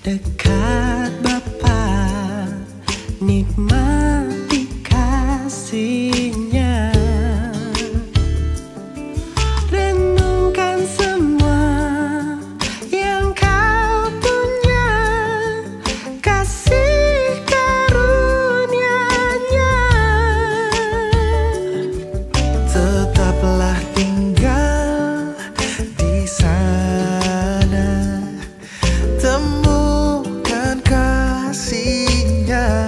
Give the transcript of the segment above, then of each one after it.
dekat Bapa, nikmati kasih-Nya. Renungkan semua yang Kau punya, kasih karunia-Nya. Tetaplah tinggal di sana, temukan kasih-Nya.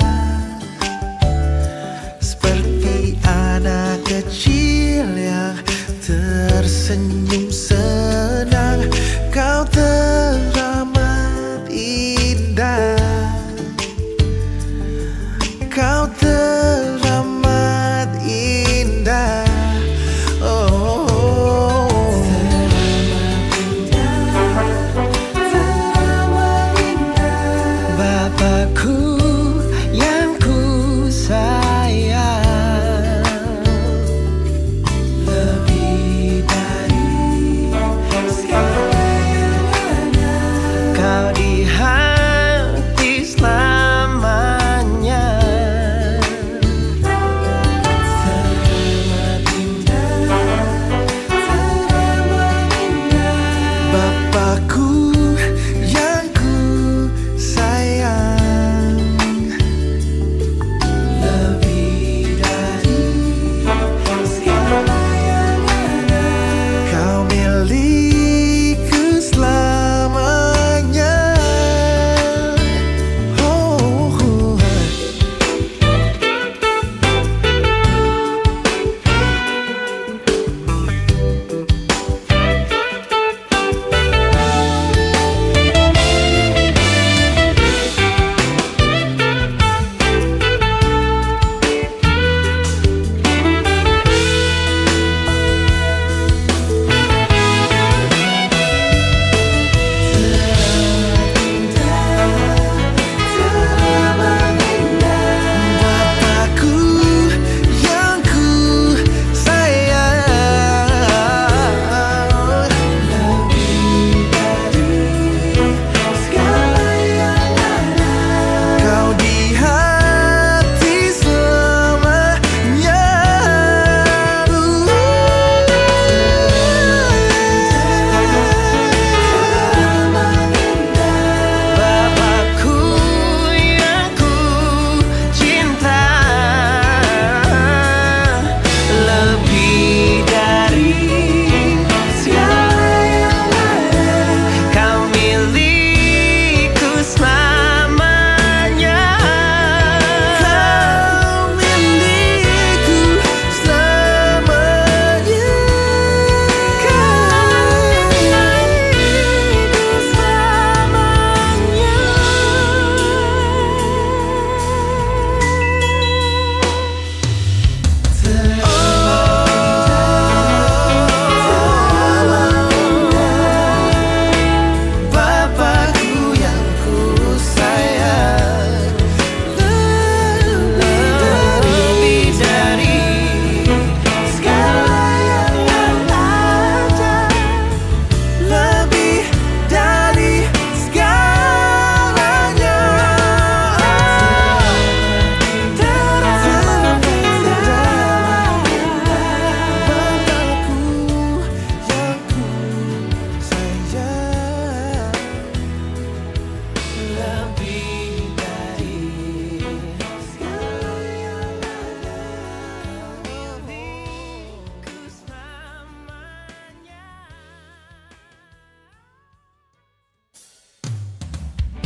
Seperti anak kecil yang tersenyum senang, Kau teramat indah, Kau teramat indah. Oh, teramat indah, teramat indah. Bapakku yang ku sayang, lebih dari segala yang ada, Kau di hati selamanya. Teramat indah, teramat indah. Bapakku yang ku sayang, lebih dari segala yang ada, Kau milikku selamanya. Oh, teramat indah. Bapakku yang ku sayang, lebih dari segala yang ada, Kau di hati selamanya. Bapakku yang ku cinta, lebih dari segala yang ada, Kau milikku selamanya. Kau milikku selamanya. Kau milikku selamanya. Bapakku yang ku sayang, lebih dari segala yang ada, lebih dari segalanya. Teramat indah, Bapakku yang ku sayang, lebih dari segala yang ada, milikku selamanya.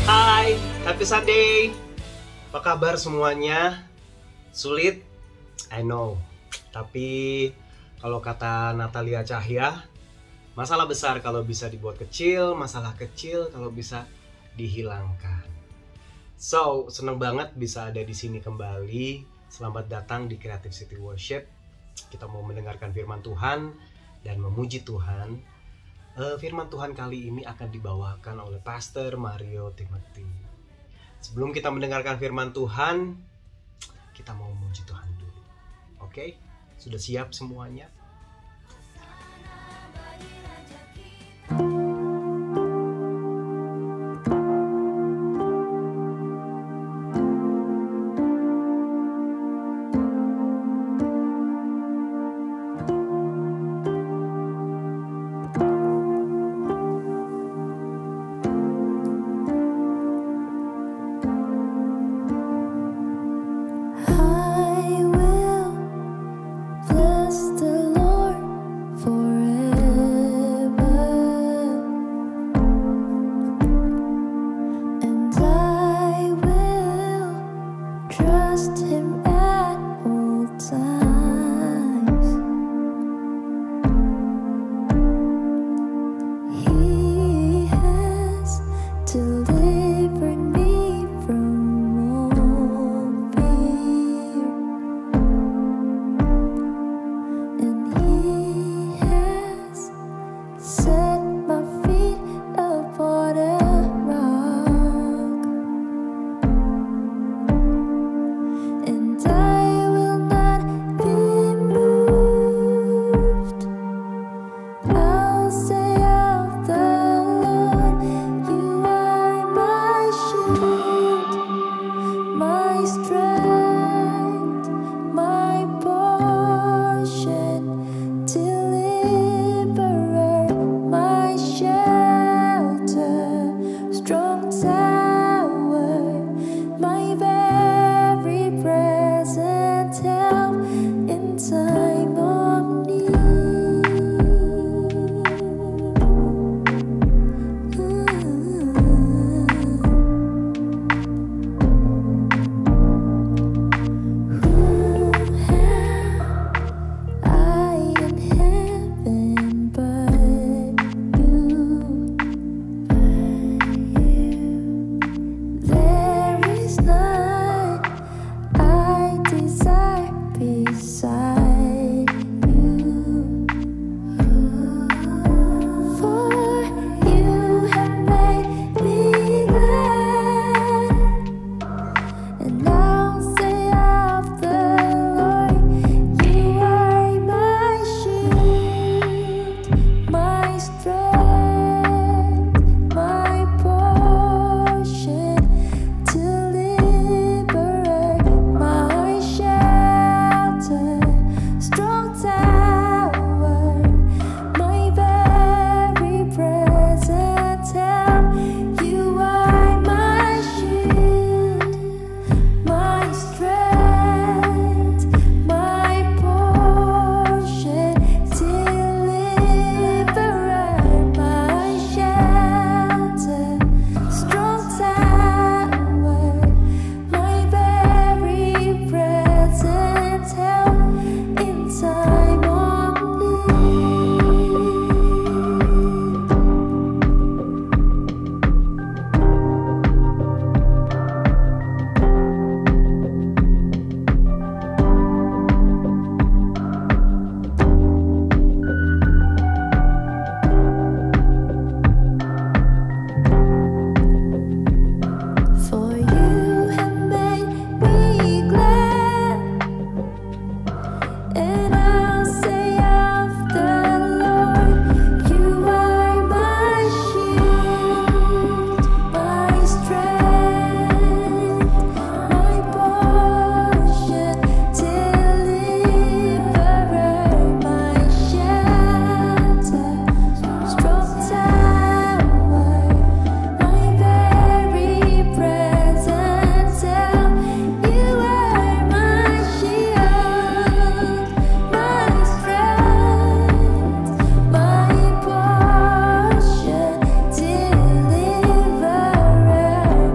Hai, happy Sunday. Apa kabar semuanya? Sulit? I know. Tapi kalau kata Natalia Cahya, masalah besar kalau bisa dibuat kecil, masalah kecil kalau bisa dihilangkan. So, seneng banget bisa ada di sini kembali. Selamat datang di Creative City Worship. Kita mau mendengarkan firman Tuhan dan memuji Tuhan. Firman Tuhan kali ini akan dibawakan oleh Pastor Mario Timothy. Sebelum kita mendengarkan firman Tuhan, kita mau memuji Tuhan dulu. Oke? Sudah siap semuanya? trust Him at all times. He has delivered me from all fear, and He has set my feet upon a rock, and I will not be moved. I'll say of the Lord, You are my shield, my strength, my portion, deliverer, my shelter, strong tower, my very present help in time of need. Who am I in heaven but You? There is none I desire beside You. For You have made me glad, and I'll say of the Lord, You are my shield, my strength, my portion, deliverer, my shelter, strong tower, my very present help. You are my shield, my strength, my portion, deliverer, my shelter, strong tower, my very present help in time of need. For You have made me glad, and I'll say of the Lord, You are my shield, my strength, my portion, deliverer, my shelter, strong tower, my very present help. You are my shield, my strength, my portion, deliverer,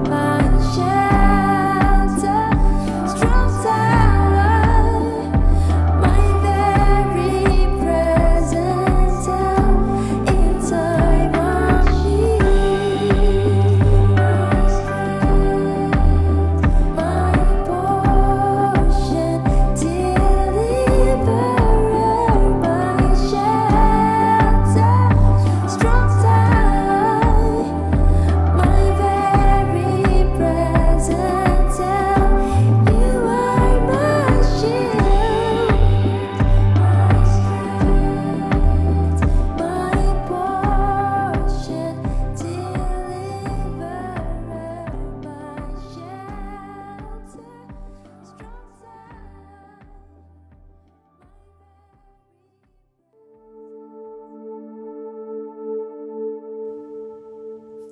my shelter, strong tower, my very present help in time of need. My portion, deliverer, my shelter, strong tower, my very present help. You are my shield, my strength, my portion, deliverer, my shelter, strong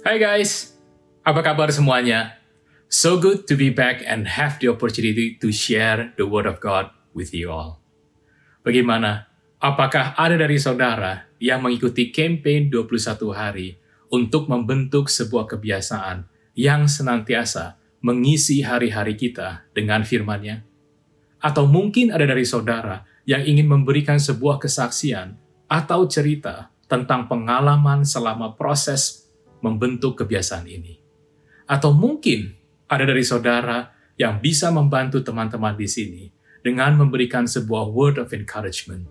Hai guys, apa kabar semuanya? So good to be back and have the opportunity to share the Word of God with you all. Bagaimana? Apakah ada dari saudara yang mengikuti campaign 21 hari untuk membentuk sebuah kebiasaan yang senantiasa mengisi hari-hari kita dengan firman-Nya? Atau mungkin ada dari saudara yang ingin memberikan sebuah kesaksian atau cerita tentang pengalaman selama proses membentuk kebiasaan ini. Atau mungkin ada dari saudara yang bisa membantu teman-teman di sini dengan memberikan sebuah word of encouragement.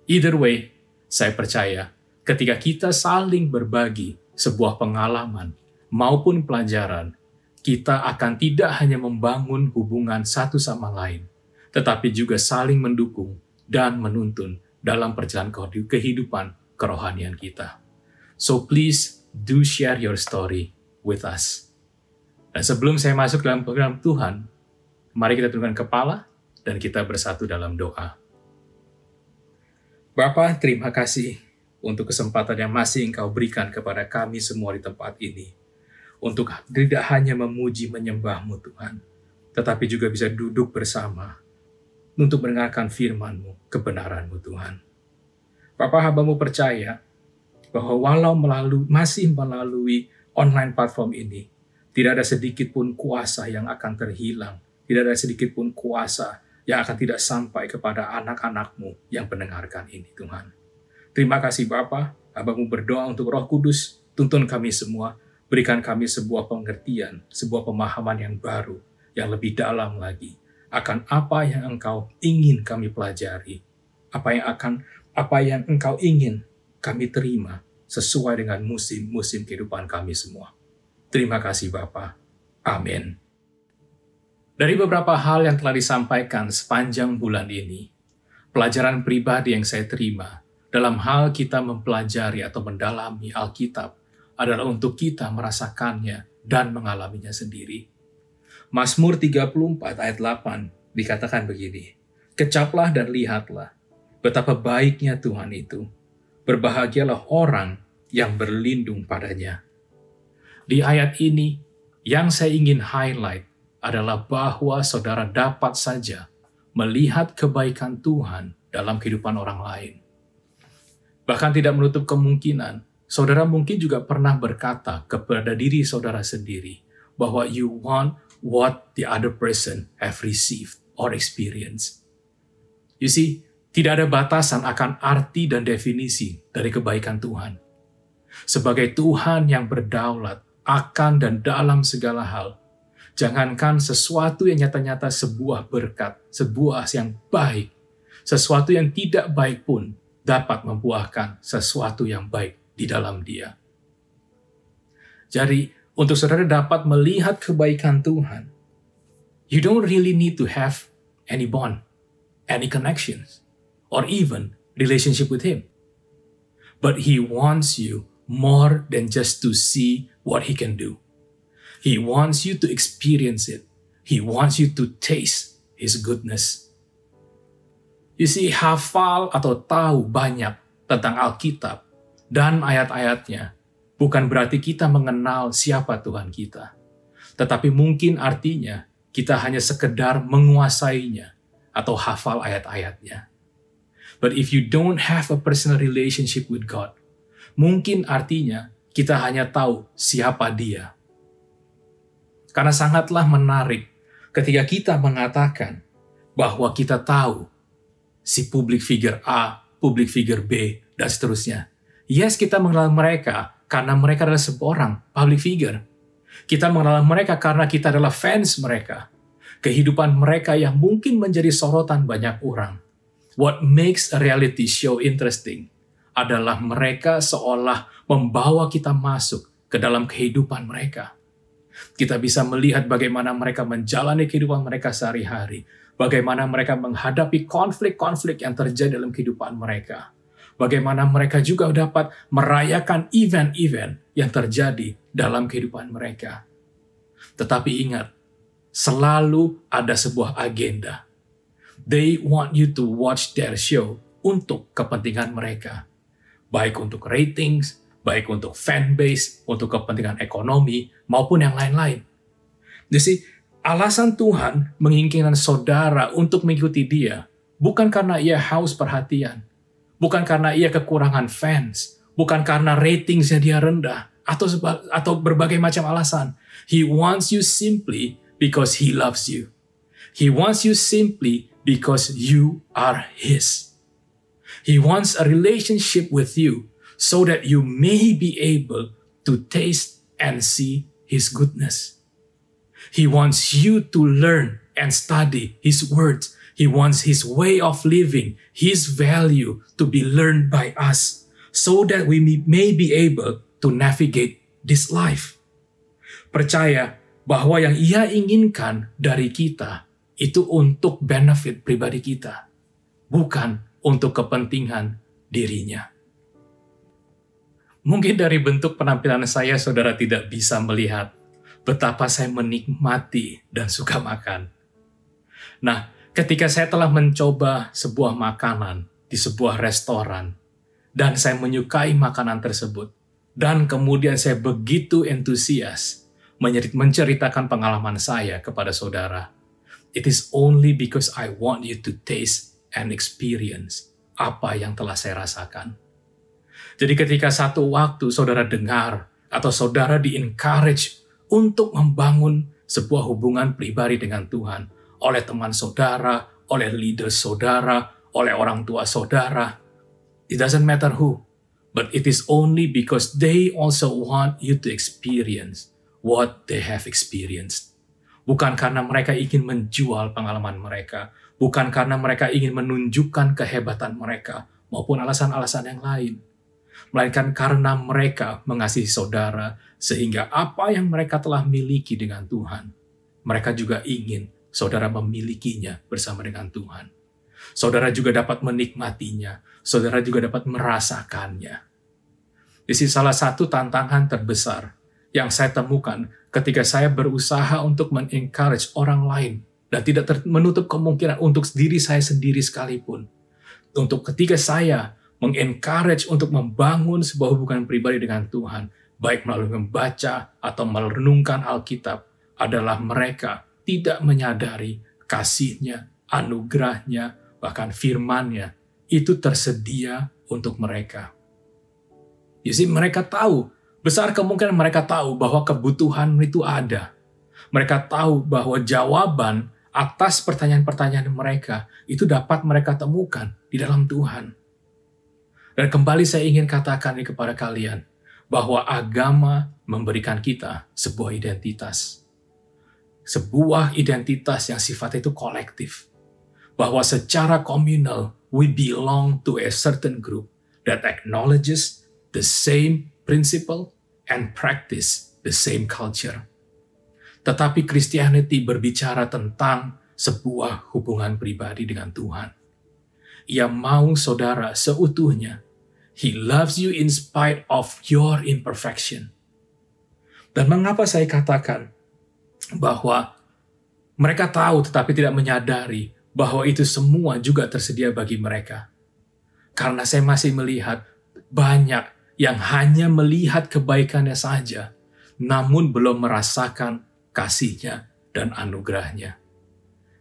Either way, saya percaya ketika kita saling berbagi sebuah pengalaman maupun pelajaran, kita akan tidak hanya membangun hubungan satu sama lain, tetapi juga saling mendukung dan menuntun dalam perjalanan kehidupan kerohanian kita. So please do share your story with us. Dan sebelum saya masuk dalam program Tuhan, mari kita tundukkan kepala dan kita bersatu dalam doa. Bapa, terima kasih untuk kesempatan yang masih Engkau berikan kepada kami semua di tempat ini. Untuk tidak hanya memuji menyembah-Mu Tuhan, tetapi juga bisa duduk bersama untuk mendengarkan firman-Mu, kebenaran-Mu Tuhan. Bapa, hamba-Mu percaya bahwa walau masih melalui online platform ini, tidak ada sedikit pun kuasa yang akan terhilang, tidak ada sedikit pun kuasa yang akan tidak sampai kepada anak-anak-Mu yang mendengarkan ini, Tuhan. Terima kasih Bapa, hamba-Mu berdoa untuk Roh Kudus, tuntun kami semua, berikan kami sebuah pengertian, sebuah pemahaman yang baru, yang lebih dalam lagi, akan apa yang Engkau ingin kami pelajari, apa yang Engkau ingin kami terima, sesuai dengan musim-musim kehidupan kami semua. Terima kasih Bapa. Amin. Dari beberapa hal yang telah disampaikan sepanjang bulan ini, pelajaran pribadi yang saya terima dalam hal kita mempelajari atau mendalami Alkitab adalah untuk kita merasakannya dan mengalaminya sendiri. Mazmur 34 ayat 8 dikatakan begini, "Kecaplah dan lihatlah betapa baiknya Tuhan itu. Berbahagialah orang yang berlindung padanya." Di ayat ini, yang saya ingin highlight adalah bahwa saudara dapat saja melihat kebaikan Tuhan dalam kehidupan orang lain. Bahkan tidak menutup kemungkinan, saudara mungkin juga pernah berkata kepada diri saudara sendiri bahwa you want what the other person have received or experienced. You see, tidak ada batasan akan arti dan definisi dari kebaikan Tuhan. Sebagai Tuhan yang berdaulat akan dan dalam segala hal, jangankan sesuatu yang nyata-nyata sebuah berkat, sebuah yang baik, sesuatu yang tidak baik pun dapat membuahkan sesuatu yang baik di dalam Dia. Jadi, untuk saudara dapat melihat kebaikan Tuhan, you don't really need to have any bond, any connections, or even relationship with Him. But He wants you more than just to see what He can do. He wants you to experience it. He wants you to taste His goodness. You see, hafal atau tahu banyak tentang Alkitab dan ayat-ayatnya bukan berarti kita mengenal siapa Tuhan kita. Tetapi mungkin artinya kita hanya sekedar menguasainya atau hafal ayat-ayatnya. But if you don't have a personal relationship with God, mungkin artinya kita hanya tahu siapa Dia. Karena sangatlah menarik ketika kita mengatakan bahwa kita tahu si public figure A, public figure B, dan seterusnya. Yes, kita mengenal mereka karena mereka adalah seorang public figure. Kita mengenal mereka karena kita adalah fans mereka. Kehidupan mereka yang mungkin menjadi sorotan banyak orang. What makes a reality show interesting adalah mereka seolah membawa kita masuk ke dalam kehidupan mereka. Kita bisa melihat bagaimana mereka menjalani kehidupan mereka sehari-hari, bagaimana mereka menghadapi konflik-konflik yang terjadi dalam kehidupan mereka, bagaimana mereka juga dapat merayakan event-event yang terjadi dalam kehidupan mereka. Tetapi ingat, selalu ada sebuah agenda. They want you to watch their show untuk kepentingan mereka, baik untuk ratings, baik untuk fanbase, untuk kepentingan ekonomi, maupun yang lain-lain. Jadi, alasan Tuhan menginginkan saudara untuk mengikuti Dia, bukan karena Ia haus perhatian, bukan karena Ia kekurangan fans, bukan karena ratingsnya Dia rendah, atau berbagai macam alasan. He wants you simply because He loves you. He wants you simply because you are His. He wants a relationship with you so that you may be able to taste and see His goodness. He wants you to learn and study His words. He wants His way of living, His value to be learned by us so that we may be able to navigate this life. Percaya bahwa yang Ia inginkan dari kita itu untuk benefit pribadi kita, bukan untuk kepentingan dirinya. Mungkin dari bentuk penampilan saya, saudara tidak bisa melihat betapa saya menikmati dan suka makan. Nah, ketika saya telah mencoba sebuah makanan di sebuah restoran, dan saya menyukai makanan tersebut, dan kemudian saya begitu antusias menceritakan pengalaman saya kepada saudara, it is only because I want you to taste and experience apa yang telah saya rasakan. Jadi ketika satu waktu saudara dengar atau saudara di-encourage untuk membangun sebuah hubungan pribadi dengan Tuhan oleh teman saudara, oleh leader saudara, oleh orang tua saudara, it doesn't matter who, but it is only because they also want you to experience what they have experienced. Bukan karena mereka ingin menjual pengalaman mereka, bukan karena mereka ingin menunjukkan kehebatan mereka, maupun alasan-alasan yang lain. Melainkan karena mereka mengasihi saudara, sehingga apa yang mereka telah miliki dengan Tuhan, mereka juga ingin saudara memilikinya bersama dengan Tuhan. Saudara juga dapat menikmatinya, saudara juga dapat merasakannya. Ini salah satu tantangan terbesar yang saya temukan ketika saya berusaha untuk men-encourage orang lain dan tidak menutup kemungkinan untuk diri saya sendiri sekalipun. Untuk ketika saya meng-encourage untuk membangun sebuah hubungan pribadi dengan Tuhan, baik melalui membaca atau merenungkan Alkitab, adalah mereka tidak menyadari kasih-Nya, anugerah-Nya, bahkan firman-Nya, itu tersedia untuk mereka. Jadi mereka tahu, besar kemungkinan mereka tahu bahwa kebutuhan itu ada. Mereka tahu bahwa jawaban atas pertanyaan-pertanyaan mereka itu dapat mereka temukan di dalam Tuhan. Dan kembali saya ingin katakan ini kepada kalian, bahwa agama memberikan kita sebuah identitas. Sebuah identitas yang sifatnya itu kolektif. Bahwa secara komunal, we belong to a certain group that acknowledges the same principle and practice the same culture. Tetapi Christianity berbicara tentang sebuah hubungan pribadi dengan Tuhan. Ia mau saudara seutuhnya. He loves you in spite of your imperfection. Dan mengapa saya katakan bahwa mereka tahu tetapi tidak menyadari bahwa itu semua juga tersedia bagi mereka. Karena saya masih melihat banyak yang hanya melihat kebaikannya saja, namun belum merasakan kasih-Nya dan anugerah-Nya.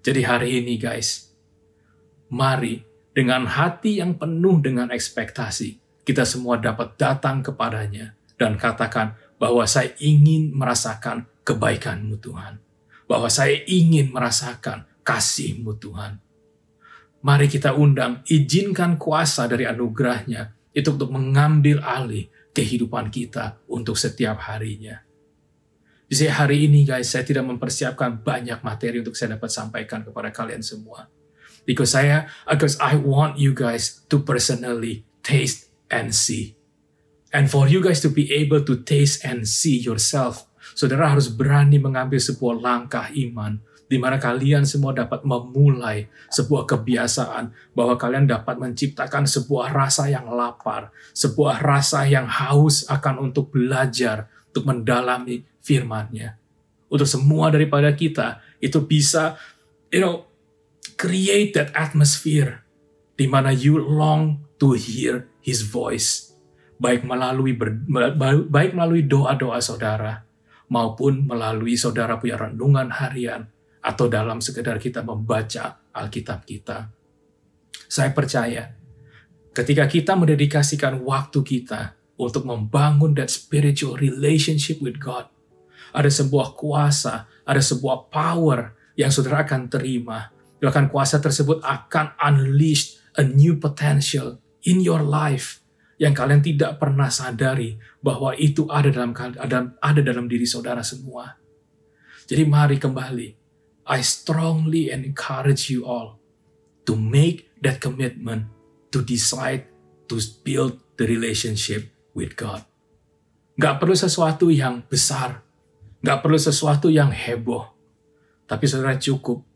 Jadi hari ini guys, mari dengan hati yang penuh dengan ekspektasi, kita semua dapat datang kepadanya dan katakan bahwa saya ingin merasakan kebaikan-Mu Tuhan. Bahwa saya ingin merasakan kasih-Mu Tuhan. Mari kita undang, izinkan kuasa dari anugerah-Nya itu untuk mengambil alih kehidupan kita untuk setiap harinya. Jadi hari ini guys, saya tidak mempersiapkan banyak materi untuk saya dapat sampaikan kepada kalian semua. Because I want you guys to personally taste and see. And for you guys to be able to taste and see yourself, saudara harus berani mengambil sebuah langkah iman, di mana kalian semua dapat memulai sebuah kebiasaan, bahwa kalian dapat menciptakan sebuah rasa yang lapar, sebuah rasa yang haus akan untuk belajar, untuk mendalami firman-Nya. Untuk semua daripada kita, itu bisa, create that atmosphere, di mana you long to hear His voice, baik melalui doa-doa saudara, maupun melalui saudara punya renungan harian, atau dalam sekedar kita membaca Alkitab kita. Saya percaya, ketika kita mendedikasikan waktu kita untuk membangun that spiritual relationship with God, ada sebuah kuasa, ada sebuah power yang saudara akan terima. Bahkan kuasa tersebut akan unleash a new potential in your life yang kalian tidak pernah sadari bahwa itu ada dalam diri saudara semua. Jadi mari kembali, I strongly encourage you all to make that commitment to decide to build the relationship with God. Gak perlu sesuatu yang besar, gak perlu sesuatu yang heboh, tapi saudara cukup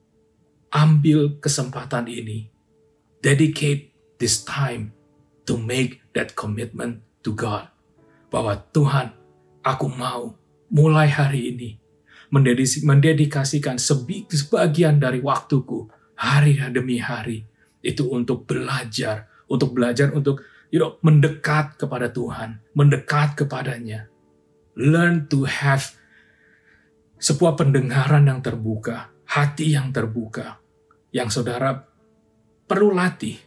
ambil kesempatan ini, dedicate this time to make that commitment to God. Bahwa Tuhan, aku mau mulai hari ini mendedikasikan sebagian dari waktuku hari demi hari itu untuk belajar untuk mendekat kepada Tuhan, mendekat kepadanya. Learn to have sebuah pendengaran yang terbuka, hati yang terbuka, yang saudara perlu latih.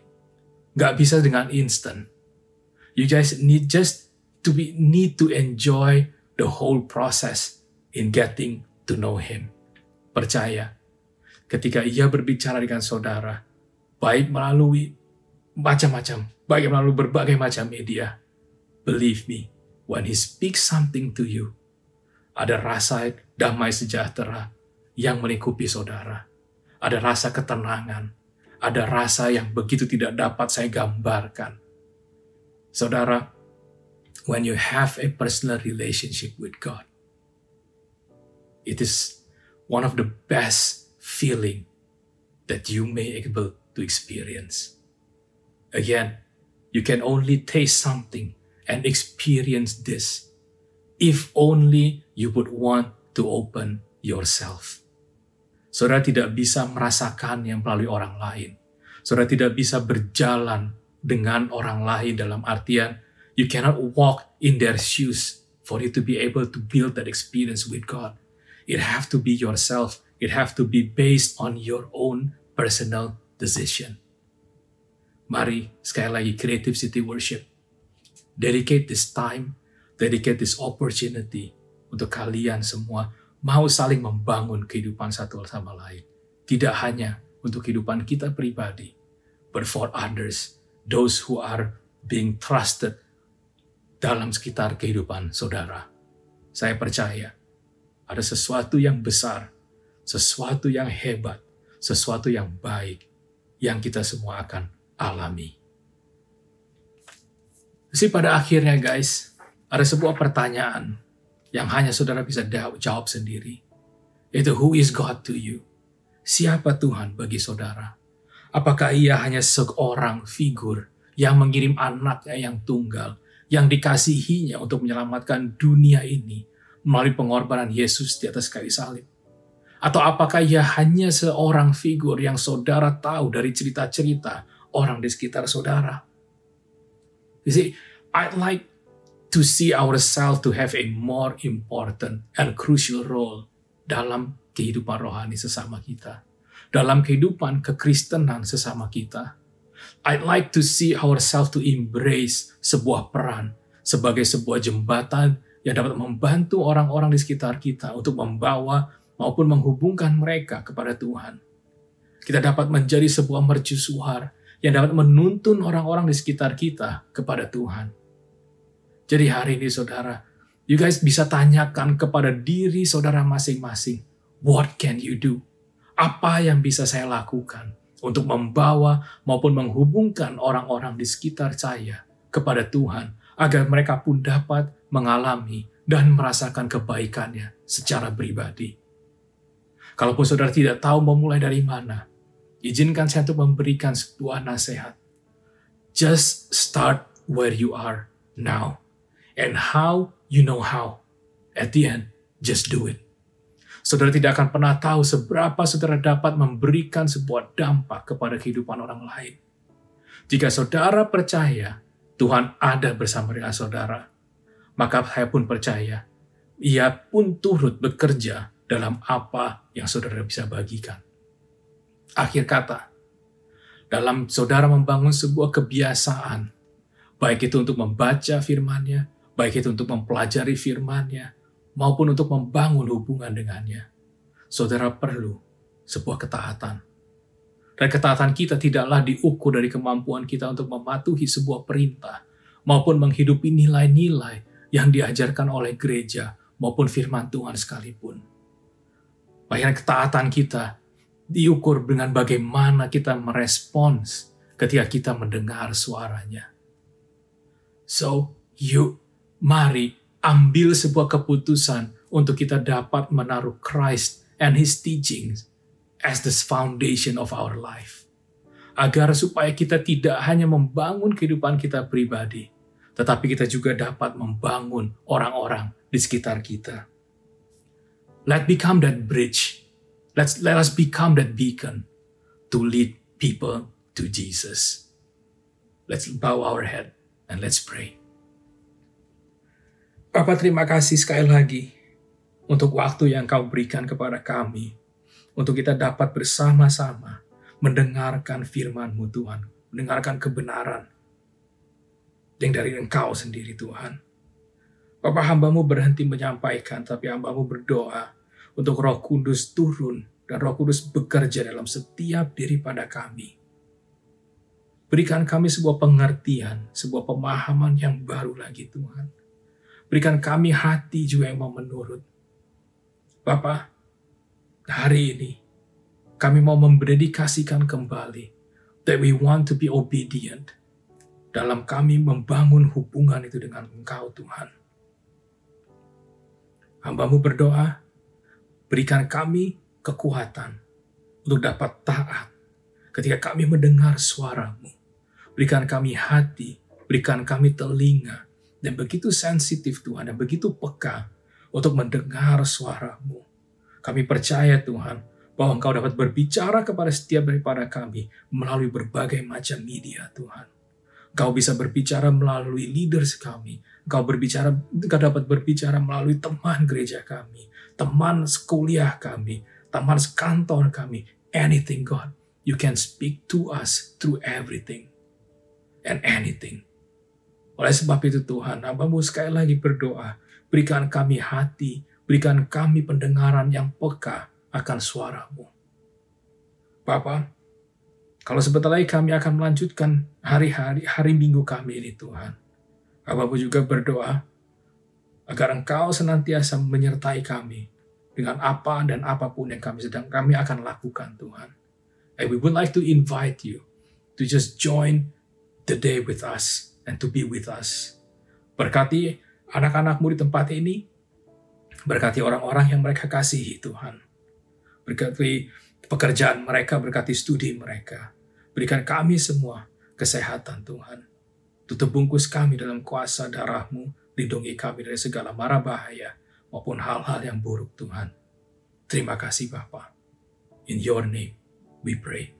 Gak bisa dengan instant. You guys need to enjoy the whole process in getting to know Him. Percaya, ketika Ia berbicara dengan saudara, baik melalui berbagai macam media, believe me, when He speaks something to you, ada rasa damai sejahtera yang melingkupi saudara. Ada rasa ketenangan. Ada rasa yang begitu tidak dapat saya gambarkan. Saudara, when you have a personal relationship with God, it is one of the best feeling that you may able to experience. Again, you can only taste something and experience this if only you would want to open yourself. Saudara tidak bisa merasakan yang melalui orang lain. Saudara tidak bisa berjalan dengan orang lain dalam artian you cannot walk in their shoes for you to be able to build that experience with God. It have to be yourself. It have to be based on your own personal decision. Mari sekali lagi Creative City Worship. Dedicate this time, dedicate this opportunity untuk kalian semua mau saling membangun kehidupan satu sama lain. Tidak hanya untuk kehidupan kita pribadi, but for others, those who are being trusted dalam sekitar kehidupan saudara. Saya percaya ada sesuatu yang besar, sesuatu yang hebat, sesuatu yang baik yang kita semua akan alami. Jadi pada akhirnya guys, ada sebuah pertanyaan yang hanya saudara bisa jawab sendiri. Itu who is God to you? Siapa Tuhan bagi saudara? Apakah Ia hanya seorang figur yang mengirim anaknya yang tunggal, yang dikasihinya untuk menyelamatkan dunia ini melalui pengorbanan Yesus di atas kayu salib? Atau apakah Ia hanya seorang figur yang saudara tahu dari cerita-cerita orang di sekitar saudara? You see, I'd like to see ourselves to have a more important and crucial role dalam kehidupan rohani sesama kita, dalam kehidupan kekristenan sesama kita. I'd like to see ourselves to embrace sebuah peran sebagai sebuah jembatan yang dapat membantu orang-orang di sekitar kita untuk membawa maupun menghubungkan mereka kepada Tuhan. Kita dapat menjadi sebuah mercusuar yang dapat menuntun orang-orang di sekitar kita kepada Tuhan. Jadi hari ini saudara, you guys bisa tanyakan kepada diri saudara masing-masing, what can you do? Apa yang bisa saya lakukan untuk membawa maupun menghubungkan orang-orang di sekitar saya kepada Tuhan, agar mereka pun dapat mengalami dan merasakan kebaikannya secara pribadi. Kalaupun saudara tidak tahu memulai dari mana, izinkan saya untuk memberikan sebuah nasihat. Just start where you are now. And how, you know how. At the end, just do it. Saudara tidak akan pernah tahu seberapa saudara dapat memberikan sebuah dampak kepada kehidupan orang lain. Jika saudara percaya Tuhan ada bersama dengan saudara, maka saya pun percaya Ia pun turut bekerja dalam apa yang saudara bisa bagikan. Akhir kata, dalam saudara membangun sebuah kebiasaan, baik itu untuk membaca firman-Nya, baik itu untuk mempelajari firman-Nya, maupun untuk membangun hubungan dengannya. saudara perlu sebuah ketaatan. Dan ketaatan kita tidaklah diukur dari kemampuan kita untuk mematuhi sebuah perintah, maupun menghidupi nilai-nilai yang diajarkan oleh gereja, maupun firman Tuhan sekalipun. Bahkan ketaatan kita diukur dengan bagaimana kita merespons ketika kita mendengar suaranya. So, mari ambil sebuah keputusan untuk kita dapat menaruh Christ and His teachings as the foundation of our life. Agar supaya kita tidak hanya membangun kehidupan kita pribadi, tetapi kita juga dapat membangun orang-orang di sekitar kita. Let become that bridge. Let us become that beacon to lead people to Jesus. Let's bow our head and let's pray. Bapa, terima kasih sekali lagi untuk waktu yang Kau berikan kepada kami, untuk kita dapat bersama-sama mendengarkan firman-Mu Tuhan, mendengarkan kebenaran yang dari Engkau sendiri Tuhan. Bapa, hamba-Mu berhenti menyampaikan, tapi hamba-Mu berdoa untuk Roh Kudus turun dan Roh Kudus bekerja dalam setiap diri pada kami. Berikan kami sebuah pengertian, sebuah pemahaman yang baru lagi Tuhan. Berikan kami hati juga yang mau menurut. Bapa, hari ini kami mau mendedikasikan kembali that we want to be obedient dalam kami membangun hubungan itu dengan Engkau Tuhan. Hamba-Mu berdoa, berikan kami kekuatan untuk dapat taat ketika kami mendengar suara-Mu. Berikan kami hati, berikan kami telinga, dan begitu sensitif Tuhan, dan begitu peka untuk mendengar suara-Mu. Kami percaya Tuhan, bahwa Engkau dapat berbicara kepada setiap daripada kami melalui berbagai macam media Tuhan. Engkau bisa berbicara melalui leaders kami. Engkau dapat berbicara melalui teman gereja kami, teman kuliah kami, teman kantor kami. Anything God, you can speak to us through everything and anything. Oleh sebab itu Tuhan, hamba-Mu sekali lagi berdoa, berikan kami hati, berikan kami pendengaran yang peka akan suara-Mu. Bapa, kalau sebentar lagi kami akan melanjutkan hari Minggu kami ini Tuhan, hamba-Mu juga berdoa agar Engkau senantiasa menyertai kami dengan apa dan apapun yang kami akan lakukan Tuhan. And we would like to invite you to just join the day with us and to be with us. Berkati anak-anak-Mu di tempat ini, berkati orang-orang yang mereka kasihi Tuhan. Berkati pekerjaan mereka, berkati studi mereka. Berikan kami semua kesehatan Tuhan. Tutup bungkus kami dalam kuasa darah-Mu, lindungi kami dari segala mara bahaya maupun hal-hal yang buruk Tuhan. Terima kasih Bapa. In your name we pray.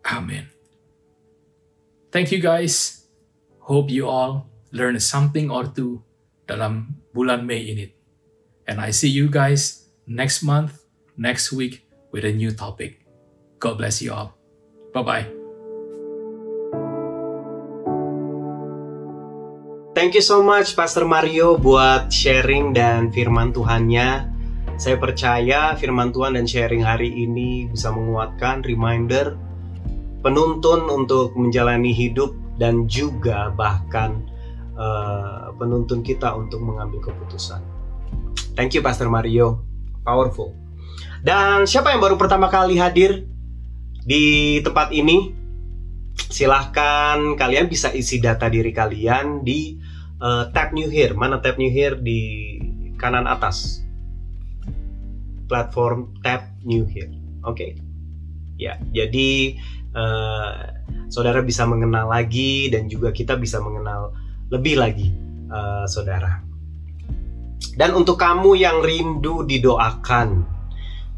Amen. Thank you guys. Hope you all learn something or two dalam bulan Mei ini. And I see you guys next month, next week with a new topic. God bless you all. Bye-bye. Thank you so much Pastor Mario buat sharing dan firman Tuhannya. Saya percaya firman Tuhan dan sharing hari ini bisa menguatkan, reminder, penuntun untuk menjalani hidup, dan juga bahkan penuntun kita untuk mengambil keputusan. Thank you Pastor Mario, powerful. Dan siapa yang baru pertama kali hadir di tempat ini, silahkan kalian bisa isi data diri kalian di tab New Here. Mana tab New Here? Di kanan atas platform tab New Here. Oke. Ya, jadi saudara bisa mengenal lagi, dan juga kita bisa mengenal lebih lagi saudara. Dan untuk kamu yang rindu didoakan,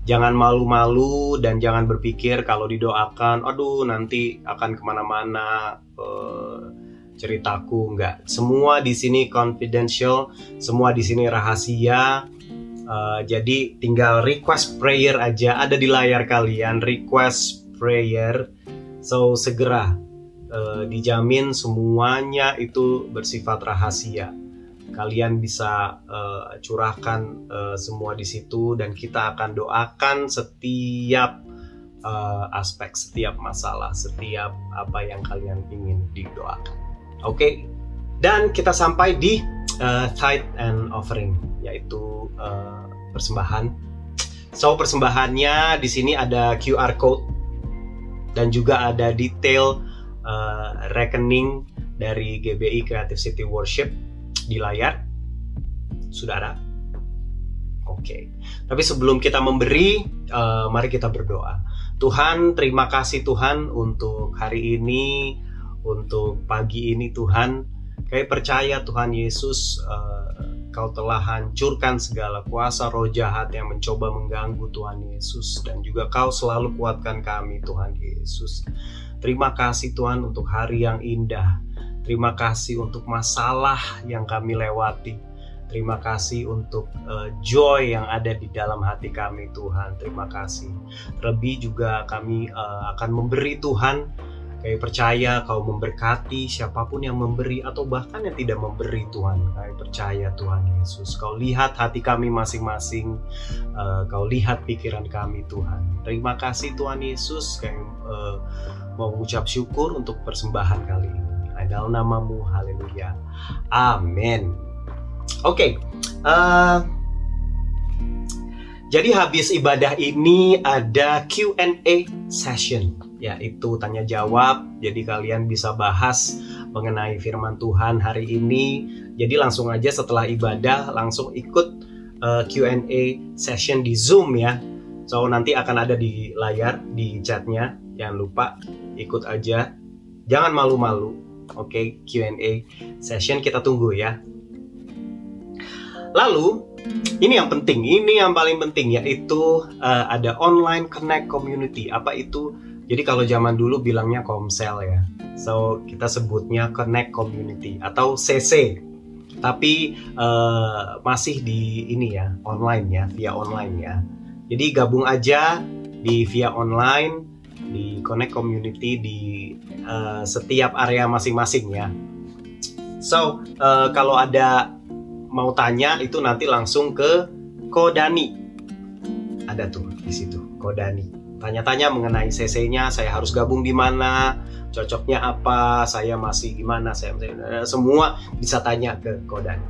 jangan malu-malu dan jangan berpikir kalau didoakan, aduh nanti akan kemana-mana ceritaku. Enggak, semua di sini confidential, semua di sini rahasia. Jadi tinggal request prayer aja, ada di layar kalian, request prayer. So segera dijamin semuanya itu bersifat rahasia. kalian bisa curahkan semua di situ, dan kita akan doakan setiap aspek, setiap masalah, setiap apa yang kalian ingin didoakan. Oke? Dan kita sampai di tithe and offering, yaitu persembahan. So, persembahannya di sini ada QR code dan juga ada detail rekening dari GBI Creative City Worship di layar. Sudah ada? Oke. Tapi sebelum kita memberi, mari kita berdoa. Tuhan, terima kasih Tuhan untuk hari ini, untuk pagi ini Tuhan. Kami percaya Tuhan Yesus, Kau telah hancurkan segala kuasa roh jahat yang mencoba mengganggu Tuhan Yesus, dan juga Kau selalu kuatkan kami Tuhan Yesus. Terima kasih Tuhan untuk hari yang indah. Terima kasih untuk masalah yang kami lewati. Terima kasih untuk joy yang ada di dalam hati kami Tuhan. Terima kasih. Terlebih juga kami akan memberi Tuhan. Kami percaya Kau memberkati siapapun yang memberi atau bahkan yang tidak memberi Tuhan. Kami percaya Tuhan Yesus, Kau lihat hati kami masing-masing. Kau lihat pikiran kami Tuhan. Terima kasih Tuhan Yesus. Kami mau mengucap syukur untuk persembahan kali ini. Dalam nama-Mu, haleluya. Amin. Oke. Jadi habis ibadah ini ada Q&A session, yaitu tanya jawab. Jadi kalian bisa bahas mengenai firman Tuhan hari ini. Jadi langsung aja setelah ibadah langsung ikut Q&A session di Zoom ya. So nanti akan ada di layar, di chatnya. Jangan lupa ikut aja. Jangan malu-malu. Oke, Q&A session kita tunggu ya. Lalu ini yang penting, ini yang paling penting, yaitu ada online connect community. Apa itu? Jadi kalau zaman dulu bilangnya Komsel ya. So kita sebutnya connect community atau CC. Tapi masih di ini ya, online ya, via online ya. Jadi gabung aja di via online, di connect community di setiap area masing-masing ya. So kalau ada mau tanya itu nanti langsung ke Kodani. Ada tuh di situ Kodani. Tanya-tanya mengenai CC-nya, saya harus gabung di mana, cocoknya apa, saya masih gimana, saya semua bisa tanya ke Kodani.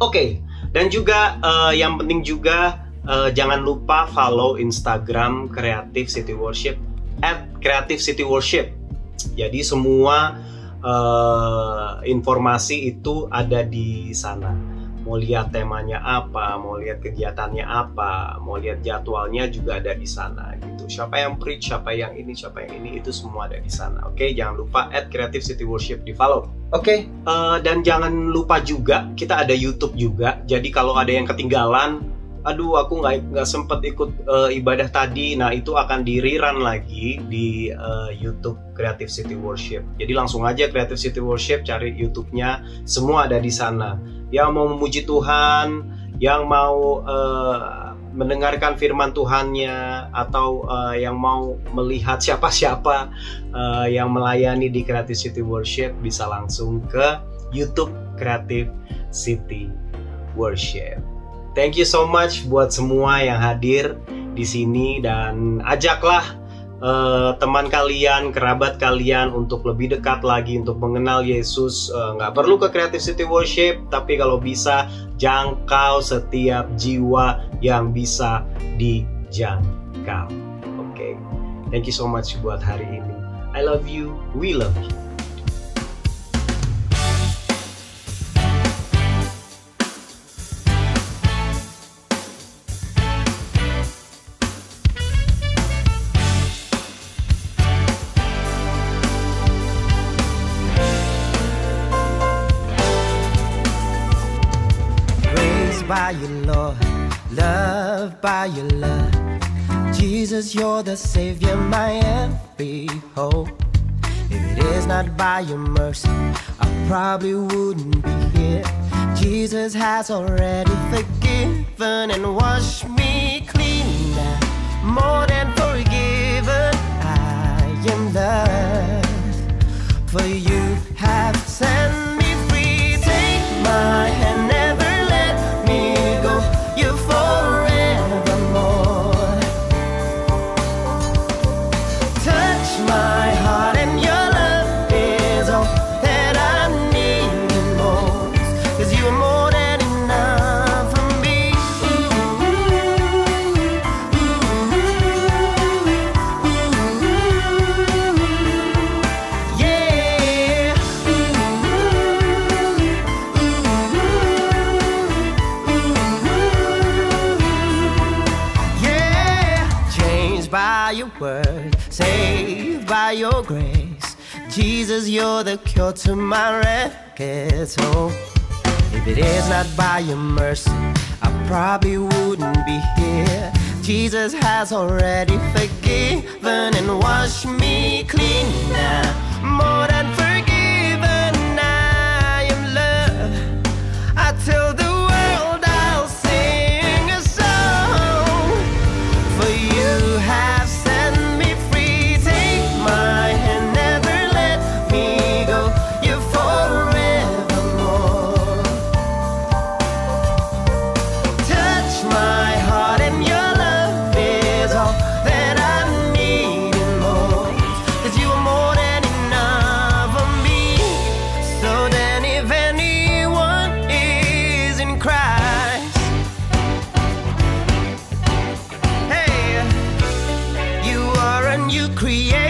Oke, dan juga yang penting juga jangan lupa follow Instagram Creative City Worship @CreativeCityWorship. Jadi semua informasi itu ada di sana. Mau lihat temanya apa, mau lihat kegiatannya apa, mau lihat jadwalnya juga ada di sana gitu. Siapa yang preach, siapa yang ini, siapa yang ini, itu semua ada di sana. Oke, jangan lupa @CreativeCityWorship di follow. Oke, dan jangan lupa juga kita ada YouTube juga. Jadi kalau ada yang ketinggalan, aduh aku nggak sempet ikut ibadah tadi, nah itu akan di rerun lagi di YouTube Creative City Worship. Jadi langsung aja Creative City Worship, cari YouTube-nya, semua ada di sana. Yang mau memuji Tuhan, yang mau mendengarkan firman Tuhannya, atau yang mau melihat siapa-siapa yang melayani di Creative City Worship, bisa langsung ke YouTube Creative City Worship. Thank you so much buat semua yang hadir di sini, dan ajaklah teman kalian, kerabat kalian untuk lebih dekat lagi untuk mengenal Yesus. Nggak perlu ke Creative City Worship, tapi kalau bisa jangkau setiap jiwa yang bisa dijangkau. Oke, thank you so much buat hari ini. I love you, we love you. By your Lord, loved by your love. Jesus, you're the Savior, my every hope. If it is not by your mercy, I probably wouldn't be here. Jesus has already forgiven and washed me clean now. More than forgiven, I am loved. For you have set me free. Take by your word, saved by your grace. Jesus, you're the cure to my wreckage soul. If it is not by your mercy, I probably wouldn't be here. Jesus has already forgiven and washed me clean now. More than forgiven, I am loved. I tell the world I'll sing a song. For you have set me free. Take my hand, never let me go. You're forevermore. Touch my heart and your love is all that I need and more. 'Cause you are more than enough for me. So then if anyone is in Christ, hey, you are a new creation.